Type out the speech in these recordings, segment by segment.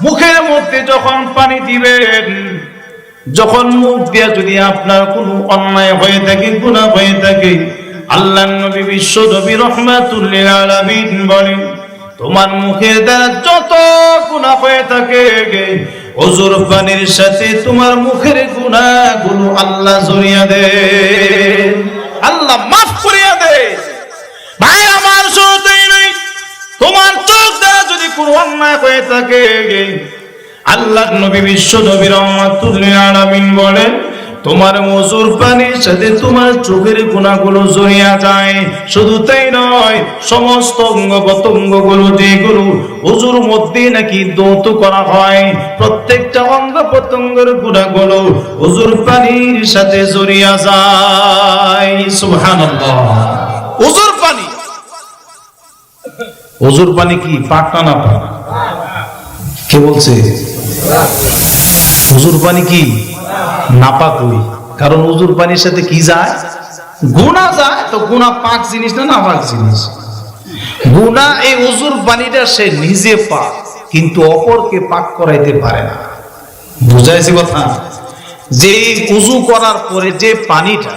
মুখের মধ্যে যখন পানি দিবেন, যখন মুখ দিয়ে যদি আপনার কোনো অন্যায় হয়ে থাকে, গুনাহ হয়ে থাকে, আল্লাহর নবী বিশ্ব নবী রাহমাতুল লিল আলামিন বলেন, তোমার মুখের দ্বারা যত গুনাহ হয়ে থাকে, ওযুর পানির সাথে তোমার মুখের গুনাহগুলো আল্লাহ ঝরিয়ে দেন, আল্লাহ মাফ করিয়ে দেন। ভাই আমার শুধুই নয়, তোমার চোখ দ্বারা যদি কোনো অন্যায় হয়ে থাকে, আল্লাহর নবী বিশ্ব নবী রাহমাতুল লিল আলামিন বলেন, তোমার ওযুর পানির সাথে তোমার চোখের গুনাহগুলো ঝরিয়ে যায়। শুধু তাই নয়, সমস্ত অঙ্গ প্রত্যঙ্গগুলো যেগুলো ওযুর মধ্যে নাকি দৌত করা হয়, প্রত্যেকটা অঙ্গ প্রত্যঙ্গের গুনাহগুলো ওযুর পানির সাথে ঝরিয়ে যায়। সুবহানাল্লাহ। ওযুর পানি, ওযুর পানি কি পাক না পাক? কে বলছে? ওযুর পানি কি নাপাক? ওই কারণ ওযুর পানির সাথে কি যায়? গুনাহ যায়। তো গুনাহ পাক জিনিস না নাপাক জিনিস? গুনাহ এই ওযুর পানিটা সে নিজে পাক, কিন্তু অপরকে পাক করাইতে পারে না। বুঝাইছে কথা? যে ওযু করার পরে যে পানিটা,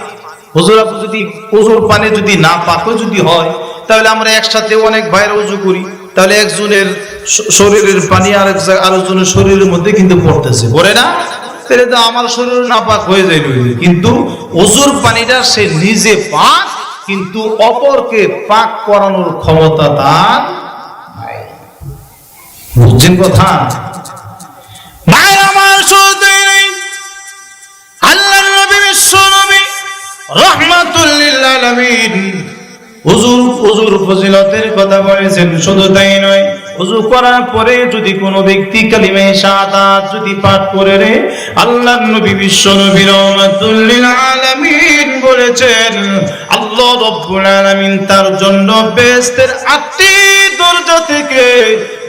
হুজুর আপনি যদি ওযুর পানি যদি না পাক যদি হয়, তাহলে আমরা একসাথে অনেক ভাইয়ের ওযু করি, তাহলে একজনের শরীরের পানি আরেকজনের শরীরের মধ্যে কিন্তু পড়তেছে, পড়ে না? তাহলে তো আমার শরীর নাপাক হয়ে যায়। কিন্তু ওযুর পানিটা সে নিজে পাক, কিন্তু অপরকে পাক করানোর ক্ষমতা তার নাই। বুঝছেন কথা? ভাই আমার শুধুই নেই, আল্লাহর নবী বিশ্ব নবী রাহমাতুল লিল আলামিন ওযুর ফজিলতের কথা বলেছেন। শুধু তাই নয়, ওযু করার পরে যদি কোনো ব্যক্তি কালিমা শাহাদাত যদি পাঠ করে রে, আল্লাহর নবী বিশ্ব নবী রাহমাতুল লিল আলামিন বলেছেন, আল্লাহ রাব্বুল আলামিন তার জন্য বেহেশতের 8টি দরজা থেকে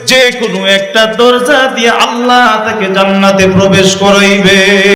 যে কোনো একটা দরজা দিয়ে আল্লাহ তাকে জান্নাতে প্রবেশ করাইবে।